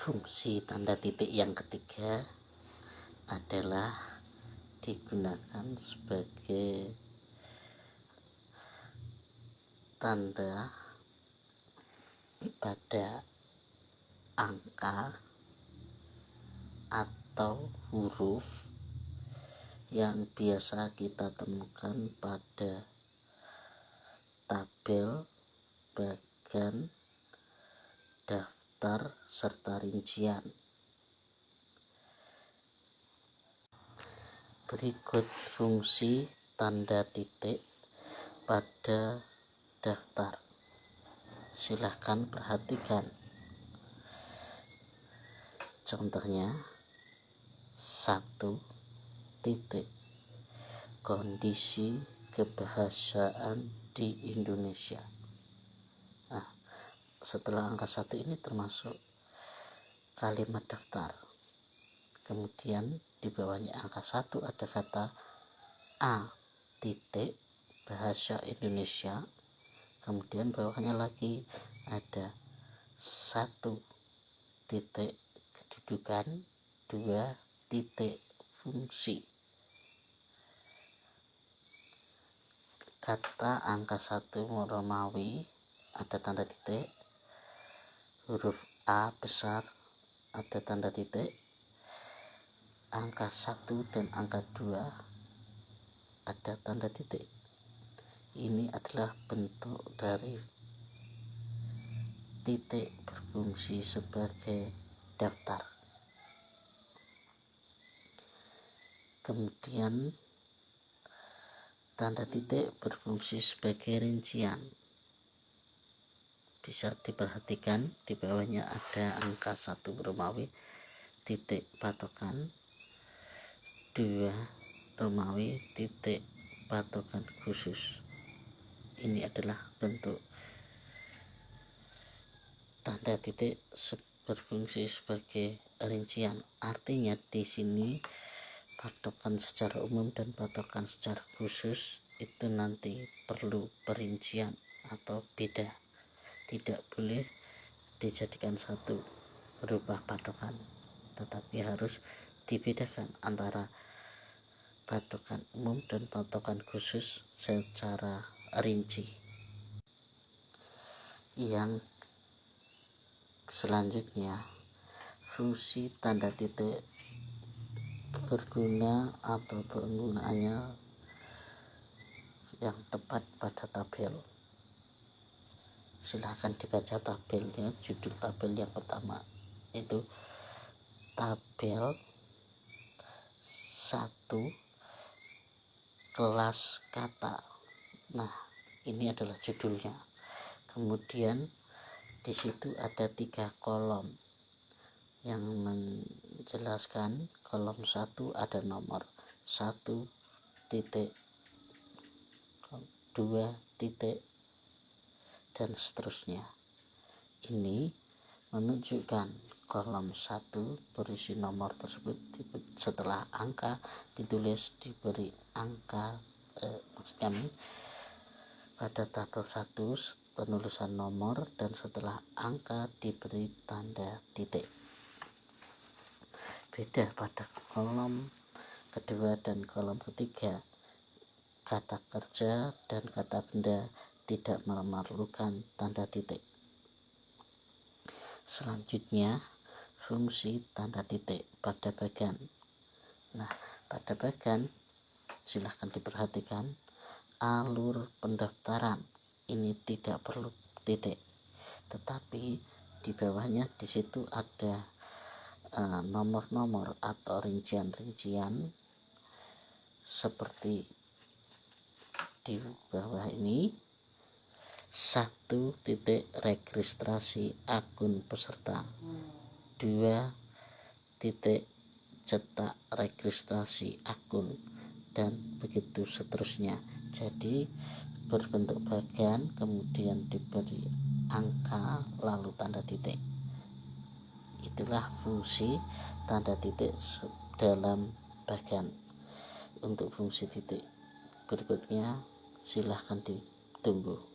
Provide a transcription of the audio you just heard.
Fungsi tanda titik yang ketiga adalah digunakan sebagai tanda pada angka atau huruf yang biasa kita temukan pada tabel, bagan, daftar, serta rincian. Berikut fungsi tanda titik pada daftar. Silahkan perhatikan. Contohnya 1 titik kondisi kebahasaan di Indonesia. Nah, setelah angka 1 ini termasuk kalimat daftar. Kemudian di bawahnya angka 1 ada kata A titik bahasa Indonesia. Kemudian bawahnya lagi ada 1 titik kedudukan, 2 titik fungsi. Kata angka 1 Romawi ada tanda titik, huruf A besar ada tanda titik, angka 1 dan angka 2 ada tanda titik. Ini adalah bentuk dari titik berfungsi sebagai daftar. Kemudian tanda titik berfungsi sebagai rincian. Bisa diperhatikan di bawahnya ada angka 1 Romawi titik patokan, 2 Romawi titik patokan khusus. Ini adalah bentuk tanda titik berfungsi sebagai rincian. Artinya di sini patokan secara umum dan patokan secara khusus itu nanti perlu perincian atau beda. Tidak boleh dijadikan satu berubah patokan, tetapi harus dibedakan antara patokan umum dan patokan khusus secara rinci. Yang selanjutnya, fungsi tanda titik berguna atau penggunaannya yang tepat pada tabel. Silahkan dibaca tabelnya. Judul tabel yang pertama itu tabel 1 kelas kata. Nah, ini adalah judulnya. Kemudian di situ ada 3 kolom yang menjelaskan. Kolom 1 ada nomor 1 titik, 2 titik, dan seterusnya. Ini menunjukkan kolom 1 berisi nomor tersebut, setelah angka ditulis diberi angka kami pada tabel 1 penulisan nomor, dan setelah angka diberi tanda titik. Beda pada kolom kedua dan kolom ketiga, kata kerja dan kata benda tidak memerlukan tanda titik. Selanjutnya, fungsi tanda titik pada bagan. Nah, pada bagan silahkan diperhatikan alur pendaftaran ini tidak perlu titik, tetapi di bawahnya di situ ada nomor-nomor atau rincian-rincian seperti di bawah ini. 1 titik registrasi akun peserta, 2 titik cetak registrasi akun, dan begitu seterusnya. Jadi berbentuk bagan, kemudian diberi angka lalu tanda titik. Itulah fungsi tanda titik dalam bagan. Untuk fungsi titik berikutnya silahkan ditunggu.